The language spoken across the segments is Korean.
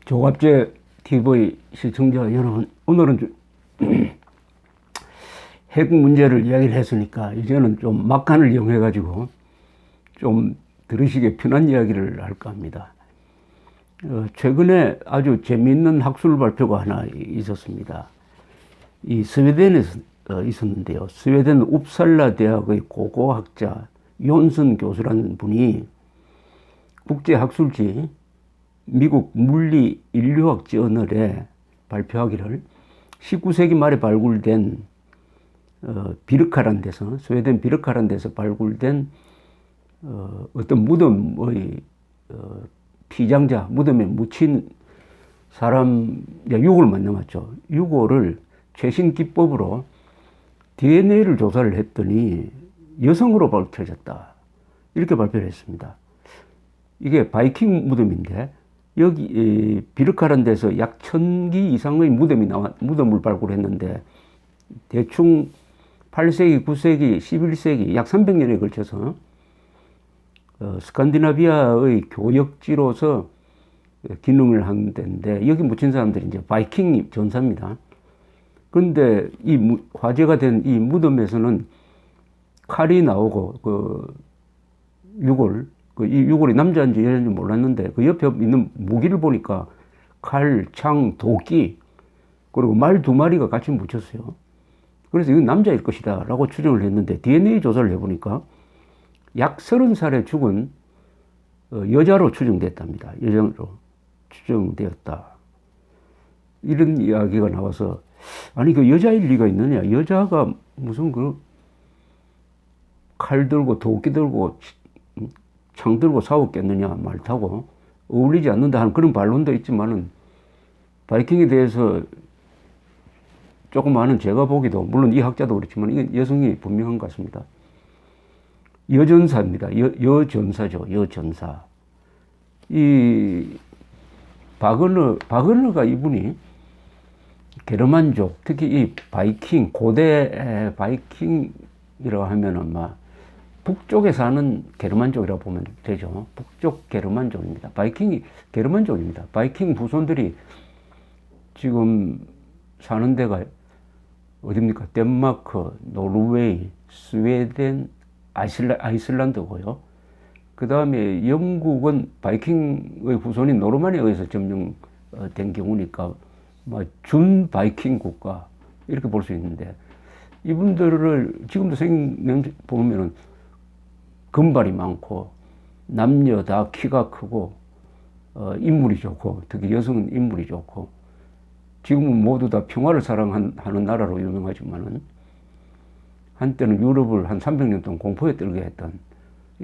조갑제 TV 시청자 여러분, 오늘은 핵 문제를 이야기를 했으니까 이제는 좀 막간을 이용해 가지고 좀 들으시기 편한 이야기를 할까 합니다. 최근에 아주 재미있는 학술 발표가 하나 있었습니다. 이 스웨덴에서 있었는데요. 스웨덴 웁살라 대학의 고고학자 욘슨 교수라는 분이 국제 학술지 미국 물리 인류학 저널에 발표하기를 19세기 말에 발굴된 비르카란 데서, 스웨덴 비르카란 데서 발굴된 어떤 무덤의 피장자, 무덤에 묻힌 사람 유골 만나봤죠. 유골을 최신 기법으로 DNA를 조사를 했더니 여성으로 밝혀졌다. 이렇게 발표를 했습니다. 이게 바이킹 무덤인데, 여기 비르카란 데서 약 1000기 이상의 무덤을 발굴했는데 대충 8세기, 9세기, 11세기 약 300년에 걸쳐서 스칸디나비아의 교역지로서 기능을 한 데인데, 여기 묻힌 사람들이 이제 바이킹 전사입니다. 그런데 이 화제가 된 이 무덤에서는 칼이 나오고 이 유골이 남자인지 여자인지 몰랐는데 그 옆에 있는 무기를 보니까 칼, 창, 도끼, 그리고 말 2마리가 같이 묻혔어요. 그래서 이건 남자일 것이다 라고 추정을 했는데, DNA 조사를 해보니까 약 30살에 죽은 여자로 추정됐답니다. 여자로 추정되었다. 이런 이야기가 나와서, 아니 그 여자일 리가 있느냐, 여자가 무슨 칼 들고 도끼 들고 창 들고 싸웠겠느냐, 말 타고 어울리지 않는다 하는 그런 반론도 있지만은, 바이킹에 대해서 조금 아는 제가 보기도, 물론 이 학자도 그렇지만 이건 여성이 분명한 것 같습니다. 여전사입니다. 여전사죠. 여전사. 이 바그너가 이분이 게르만족, 특히 이 바이킹, 고대 바이킹이라고 하면은 북쪽에 사는 게르만족이라고 보면 되죠. 북쪽 게르만족입니다. 바이킹이 게르만족입니다. 바이킹 후손들이 지금 사는 데가 어딥니까? 덴마크, 노르웨이, 스웨덴, 아이슬란드고요. 그 다음에 영국은 바이킹의 후손인 노르만에 의해서 점령된 경우니까 준 바이킹 국가 이렇게 볼 수 있는데, 이분들을 지금도 생명 보면은 금발이 많고 남녀 다 키가 크고 인물이 좋고, 특히 여성은 인물이 좋고, 지금은 모두 다 평화를 사랑하는 나라로 유명하지만은 한때는 유럽을 한 300년 동안 공포에 떨게 했던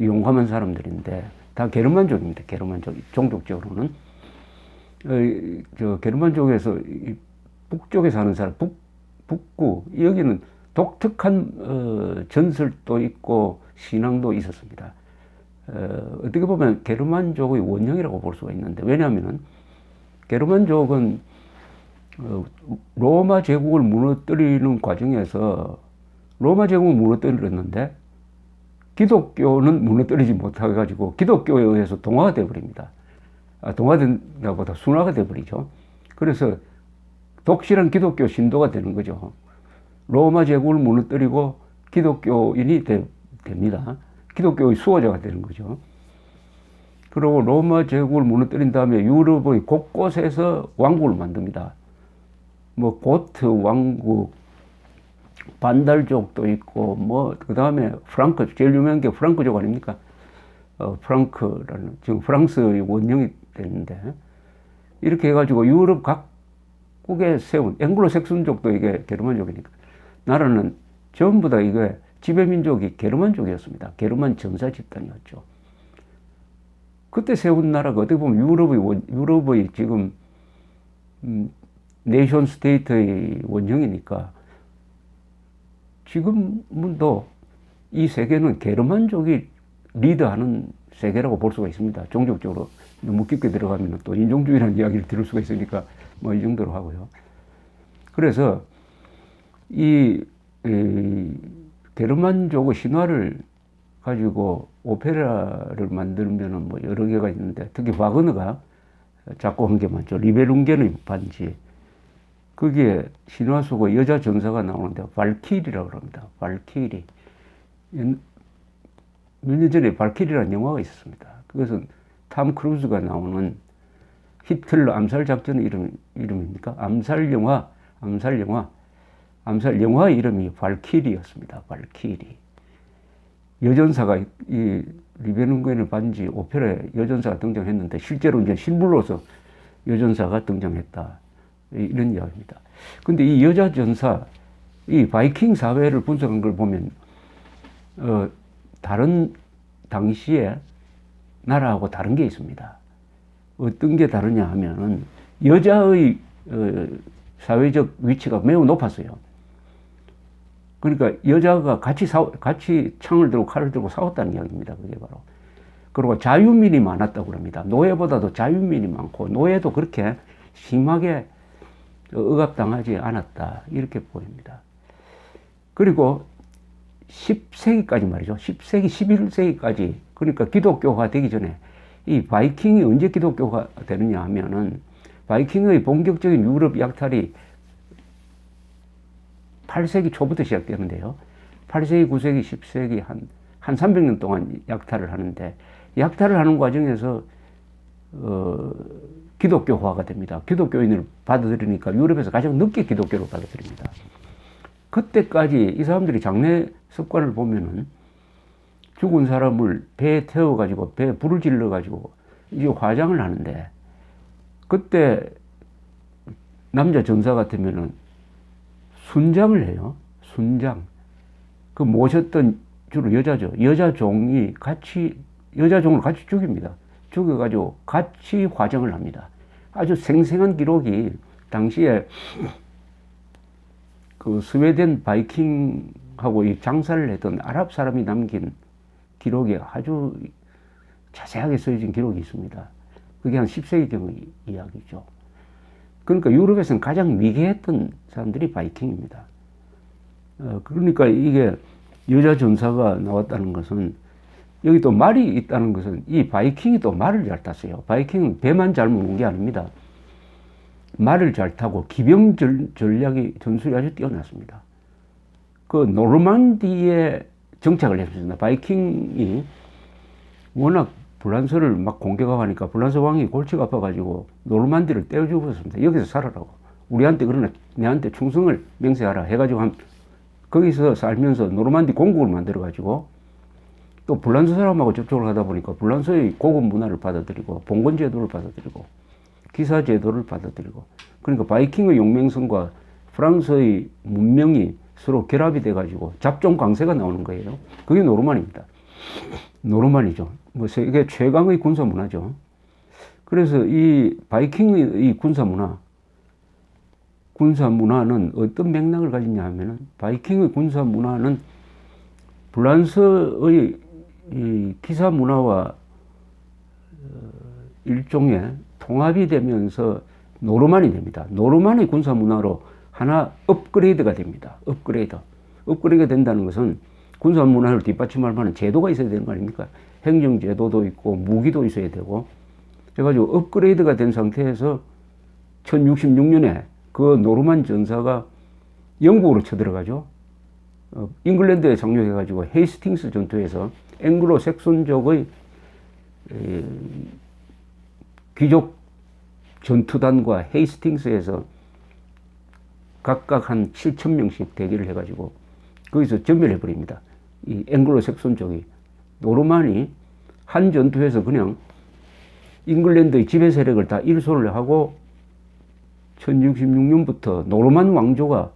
용감한 사람들인데, 다 게르만족입니다. 게르만족. 종족적으로는 게르만족에서 북쪽에 사는 사람, 북구, 여기는 독특한 전설도 있고 신앙도 있었습니다. 어떻게 보면 게르만족의 원형이라고 볼 수가 있는데, 왜냐하면 게르만족은 로마 제국을 무너뜨리는 과정에서, 로마 제국을 무너뜨렸는데 기독교는 무너뜨리지 못해가지고 기독교에 의해서 동화가 되어버립니다. 동화된다보다 순화가 되어버리죠. 그래서 독실한 기독교 신도가 되는 거죠. 로마 제국을 무너뜨리고 기독교인이 됩니다. 기독교의 수호자가 되는 거죠. 그리고 로마 제국을 무너뜨린 다음에 유럽의 곳곳에서 왕국을 만듭니다. 고트 왕국, 반달족도 있고, 그 다음에 프랑크, 제일 유명한 게 프랑크족 아닙니까? 프랑크라는, 지금 프랑스의 원형이 되는데, 이렇게 해가지고 유럽 각국에 세운, 앵글로 색슨족도 이게 게르만족이니까, 나라는 전부 다 이게 지배민족이 게르만족이었습니다. 게르만 전사 집단이었죠. 그때 세운 나라가 어떻게 보면 유럽의 지금, 네이션 스테이트의 원형이니까, 지금도 이 세계는 게르만족이 리드하는 세계라고 볼 수가 있습니다. 종족적으로 너무 깊게 들어가면 또 인종주의라는 이야기를 들을 수가 있으니까 이 정도로 하고요. 그래서 이 게르만족의 신화를 가지고 오페라를 만들면은 여러 개가 있는데, 특히 바그너가 작곡한 게 많죠. 리베룽겐의 반지. 거기에 신화 속의 여자 전사가 나오는데 발키리라고 합니다. 발키리. 몇 년 전에 발키리라는 영화가 있었습니다. 그것은 탐 크루즈가 나오는 히틀러 암살 작전의 이름입니까? 암살 영화의 이름이 발키리였습니다. 발키리. 여전사가 이 리베룽겐의 반지 오페라에 여전사가 등장했는데 실제로 이제 실물로서 여전사가 등장했다. 이런 이야기입니다. 근데 이 여자 전사, 이 바이킹 사회를 분석한 걸 보면, 다른 당시에 나라하고 다른 게 있습니다. 어떤 게 다르냐 하면은, 여자의 사회적 위치가 매우 높았어요. 그러니까 여자가 같이 창을 들고 칼을 들고 싸웠다는 이야기입니다. 그게 바로. 그리고 자유민이 많았다고 합니다. 노예보다도 자유민이 많고, 노예도 그렇게 심하게 억압당하지 않았다. 이렇게 보입니다. 그리고 10세기까지 말이죠. 10세기, 11세기까지, 그러니까 기독교가 되기 전에, 이 바이킹이 언제 기독교가 되느냐 하면은, 바이킹의 본격적인 유럽 약탈이 8세기 초부터 시작되는데요. 8세기, 9세기, 10세기 한 300년 동안 약탈을 하는데, 약탈을 하는 과정에서 기독교화가 됩니다. 기독교인을 받아들이니까 유럽에서 가장 늦게 기독교를 받아들입니다. 그때까지 이 사람들이 장례 습관을 보면은 죽은 사람을 배에 태워가지고 배에 불을 질러가지고 이제 화장을 하는데, 그때 남자 전사 같으면은 순장을 해요. 순장. 그 모셨던 주로 여자죠. 여자종을 같이 죽입니다. 죽여가지고 같이 화장을 합니다. 아주 생생한 기록이 당시에 그 스웨덴 바이킹하고 이 장사를 했던 아랍 사람이 남긴 기록에 아주 자세하게 써진 기록이 있습니다. 그게 한 10세기경의 이야기죠. 그러니까 유럽에서는 가장 미개했던 사람들이 바이킹입니다. 그러니까 이게 여자 전사가 나왔다는 것은, 여기 또 말이 있다는 것은, 이 바이킹이 또 말을 잘 탔어요. 바이킹은 배만 잘 먹는 게 아닙니다. 말을 잘 타고 기병 전략이, 전술이 아주 뛰어났습니다. 그 노르만디에 정착을 했습니다. 바이킹이 워낙 불란서를 막 공격하고 하니까 불란서 왕이 골치가 아파가지고 노르만디를 떼어 죽었습니다. 여기서 살아라고. 우리한테 그러나 내한테 충성을 맹세하라 해가지고 거기서 살면서 노르만디 공국을 만들어가지고, 또 불란서 사람하고 접촉을 하다 보니까 불란서의 고급 문화를 받아들이고, 봉건 제도를 받아들이고, 기사 제도를 받아들이고, 그러니까 바이킹의 용맹성과 프랑스의 문명이 서로 결합이 돼가지고 잡종 강세가 나오는 거예요. 그게 노르만입니다. 노르만이죠. 뭐 세계 최강의 군사 문화죠. 그래서 이 바이킹의 이 군사 문화는 어떤 맥락을 가지냐 하면은, 바이킹의 군사 문화는 불란서의 이 기사 문화와 일종의 통합이 되면서 노르만이 됩니다. 노르만의 군사 문화로 하나 업그레이드가 됩니다. 업그레이드가 된다는 것은 군사 문화를 뒷받침할 만한 제도가 있어야 되는 거 아닙니까? 행정 제도도 있고 무기도 있어야 되고, 그래가지고 업그레이드가 된 상태에서 1066년에 그 노르만 전사가 영국으로 쳐들어가죠. 잉글랜드에 상륙해가지고 헤이스팅스 전투에서 앵글로 색손족의 귀족 전투단과 헤이스팅스에서 각각 한 7,000명씩 대기를 해가지고 거기서 전멸해버립니다. 이 앵글로 색손족이. 노르만이 한 전투에서 그냥 잉글랜드의 지배 세력을 다 일소를 하고 1066년부터 노르만 왕조가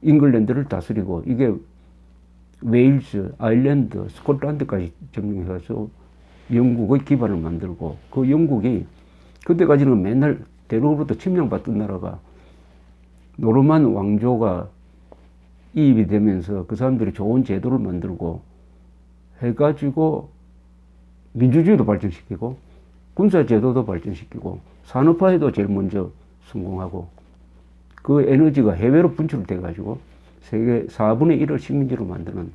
잉글랜드를 다스리고, 이게 웨일즈, 아일랜드, 스코틀랜드까지 점령해서 영국의 기반을 만들고, 그 영국이 그때까지는 맨날 대로부터 침략받던 나라가 노르만 왕조가 이입이 되면서 그 사람들이 좋은 제도를 만들고 해가지고 민주주의도 발전시키고 군사제도도 발전시키고 산업화에도 제일 먼저 성공하고, 그 에너지가 해외로 분출돼가지고 세계 4분의 1을 식민지로 만드는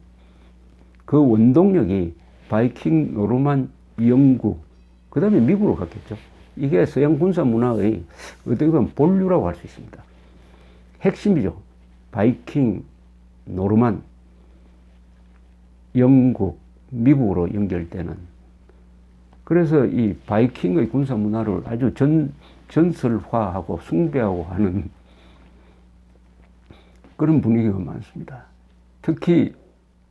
그 원동력이 바이킹, 노르만, 영국, 그 다음에 미국으로 갔겠죠. 이게 서양 군사 문화의 어떻게 보면 본류라고 할 수 있습니다. 핵심이죠. 바이킹, 노르만, 영국, 미국으로 연결되는. 그래서 이 바이킹의 군사 문화를 아주 전설화하고 숭배하고 하는 그런 분위기가 많습니다. 특히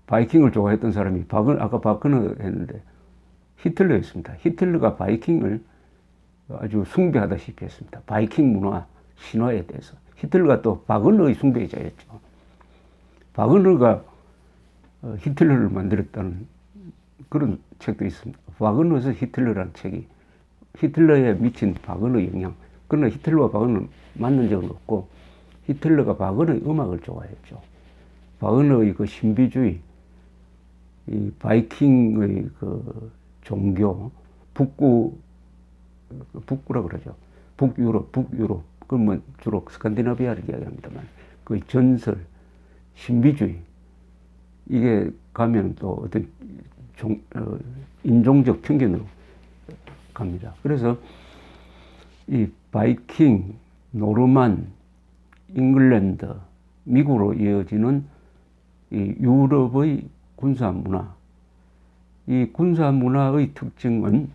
바이킹을 좋아했던 사람이 아까 바그너 했는데 히틀러였습니다. 히틀러가 바이킹을 아주 숭배하다시피 했습니다. 바이킹 문화, 신화에 대해서. 히틀러가 또 바그너의 숭배자였죠. 바그너가 히틀러를 만들었다는 그런 책도 있습니다. 바그너에서 히틀러라는 책이, 히틀러에 미친 바그너의 영향. 그러나 히틀러와 바그너는 만난 적은 없고 히틀러가 바그너의 음악을 좋아했죠. 바그너의 그 신비주의, 이 바이킹의 그 종교, 북구라 그러죠. 북유럽. 그러면 주로 스칸디나비아를 이야기합니다만, 그 전설, 신비주의, 이게 가면 또 어떤 인종적 편견으로 갑니다. 그래서 이 바이킹, 노르만, 잉글랜드, 미국으로 이어지는 이 유럽의 군사 문화. 이 군사 문화의 특징은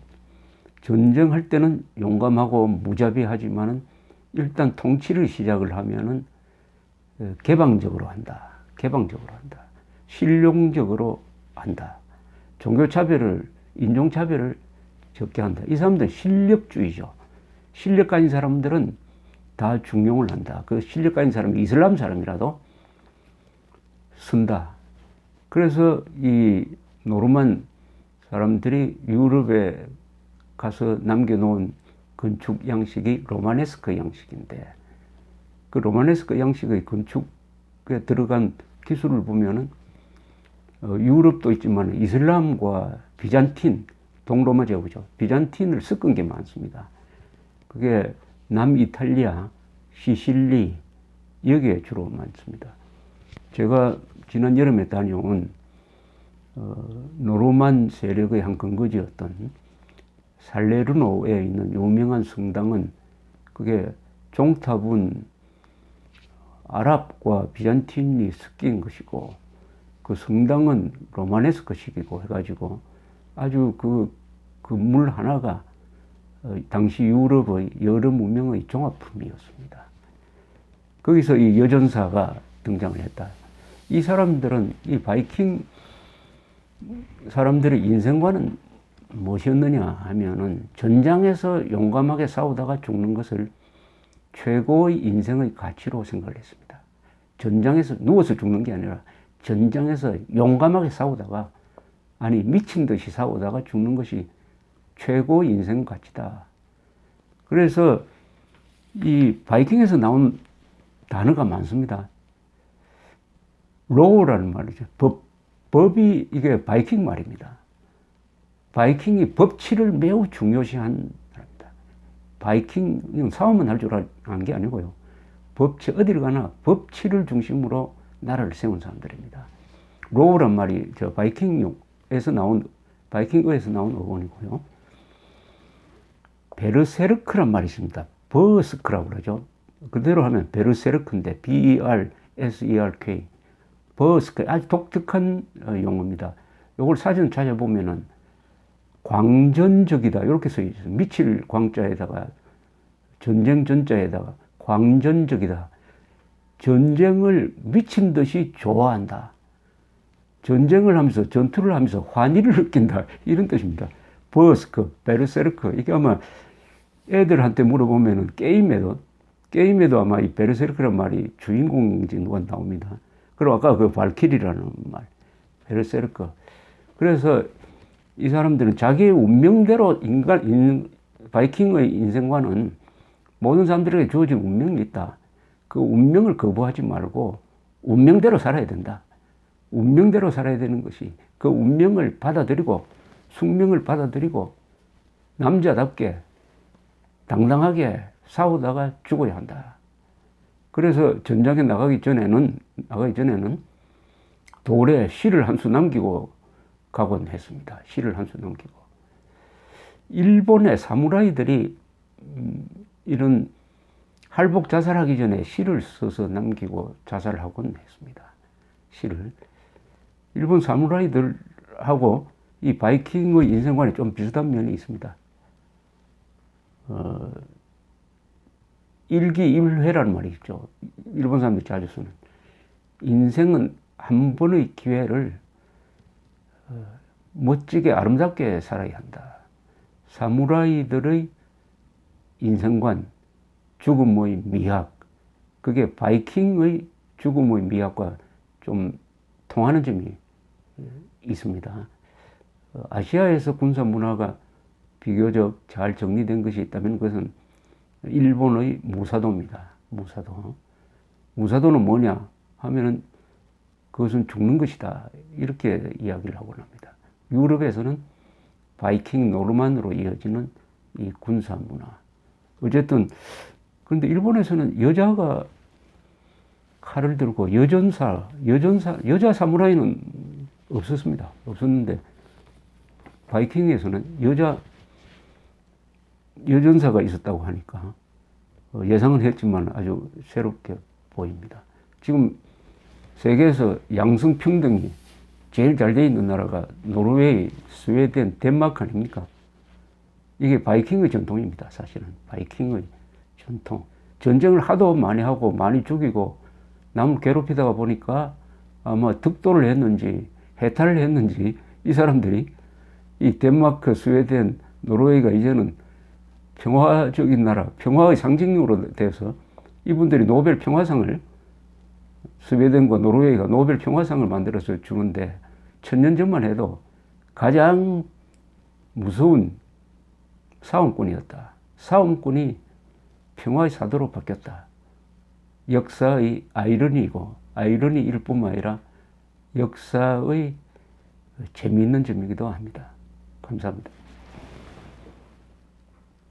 전쟁할 때는 용감하고 무자비하지만은 일단 통치를 시작을 하면은 개방적으로 한다. 실용적으로 한다. 종교차별을, 인종차별을 적게 한다. 이 사람들은 실력주의죠. 실력 가진 사람들은 다 중용을 한다. 그 실력 가진 사람이 이슬람 사람이라도 쓴다. 그래서 이 노르만 사람들이 유럽에 가서 남겨놓은 건축 양식이 로마네스크 양식인데, 그 로마네스크 양식의 건축에 들어간 기술을 보면은 유럽도 있지만 이슬람과 비잔틴, 동로마 제국이죠. 비잔틴을 섞은 게 많습니다. 그게 남이탈리아, 시실리, 여기에 주로 많습니다. 제가 지난 여름에 다녀온 노르만 세력의 한 근거지였던 살레르노에 있는 유명한 성당은 그게 종탑은 아랍과 비잔틴이 섞인 것이고, 그 성당은 로마네스크식이고 해가지고 아주 그 건물 하나가 당시 유럽의 여러 문명의 종합품이었습니다. 거기서 이 여전사가 등장을 했다. 이 사람들은, 이 바이킹 사람들의 인생관은 무엇이었느냐 하면은 전장에서 용감하게 싸우다가 죽는 것을 최고의 인생의 가치로 생각을 했습니다. 전장에서 누워서 죽는 게 아니라 전장에서 용감하게 싸우다가, 아니 미친 듯이 싸우다가 죽는 것이 최고의 인생 가치다. 그래서 이 바이킹에서 나온 단어가 많습니다. 로우라는 말이죠. 법이 이게 바이킹 말입니다. 바이킹이 법치를 매우 중요시한 사람입니다. 바이킹은 싸움은 할 줄 아는 게 아니고요. 법치, 어디를 가나 법치를 중심으로 나라를 세운 사람들입니다. 로우란 말이 저 바이킹에서 나온 어원이고요. 베르세르크란 말이 있습니다. 버스크라고 그러죠. 그대로 하면 베르세르크인데 B-E-R-S-E-R-K. 버스크, 아주 독특한 용어입니다. 이걸 사진 찾아보면은 광전적이다 이렇게 써 있어요. 미칠 광자에다가 전쟁 전자에다가 광전적이다. 전쟁을 미친 듯이 좋아한다. 전쟁을 하면서, 전투를 하면서 환희를 느낀다. 이런 뜻입니다. 버스크, 베르세르크. 이게 아마 애들한테 물어보면은 게임에도 아마 이 베르세르크란 말이 주인공인지 누가 나옵니다. 그리고 아까 그 발키리라는 말, 베르세르크. 그래서 이 사람들은 자기의 운명대로 바이킹의 인생관은 모든 사람들에게 주어진 운명이 있다. 그 운명을 거부하지 말고 운명대로 살아야 된다. 운명대로 살아야 되는 것이, 그 운명을 받아들이고 숙명을 받아들이고 남자답게 당당하게 싸우다가 죽어야 한다. 그래서 전장에 나가기 전에는 돌에 시를 한 수 남기고 가곤 했습니다. 시를 한 수 남기고. 일본의 사무라이들이 이런 할복 자살하기 전에 시를 써서 남기고 자살을 하곤 했습니다. 시를. 일본 사무라이들하고 이 바이킹의 인생관이 좀 비슷한 면이 있습니다. 일기일회라는 말이 있죠. 일본 사람들이 자주 쓰는. 인생은 한 번의 기회를 멋지게 아름답게 살아야 한다. 사무라이들의 인생관, 죽음의 미학, 그게 바이킹의 죽음의 미학과 좀 통하는 점이 있습니다. 아시아에서 군사 문화가 비교적 잘 정리된 것이 있다면 그것은 일본의 무사도입니다. 무사도. 무사도는 뭐냐 하면은 그것은 죽는 것이다. 이렇게 이야기를 하곤 합니다. 유럽에서는 바이킹 노르만으로 이어지는 이 군사 문화. 어쨌든 그런데 일본에서는 여자가 칼을 들고 여자 사무라이는 없었습니다. 없었는데 바이킹에서는 여전사가 있었다고 하니까 예상은 했지만 아주 새롭게 보입니다. 지금 세계에서 양성평등이 제일 잘 돼 있는 나라가 노르웨이, 스웨덴, 덴마크 아닙니까? 이게 바이킹의 전통입니다. 사실은 바이킹의 전통. 전쟁을 하도 많이 하고 많이 죽이고 남을 괴롭히다가 보니까 아마 득도를 했는지 해탈을 했는지 이 사람들이 이 덴마크, 스웨덴, 노르웨이가 이제는 평화적인 나라, 평화의 상징으로 돼서 이분들이 노벨 평화상을 스웨덴과 노르웨이가 노벨 평화상을 만들어서 주는데 1000년 전만 해도 가장 무서운 싸움꾼이었다. 싸움꾼이 평화의 사도로 바뀌었다. 역사의 아이러니이고 아이러니일 뿐만 아니라 역사의 재미있는 점이기도 합니다. 감사합니다.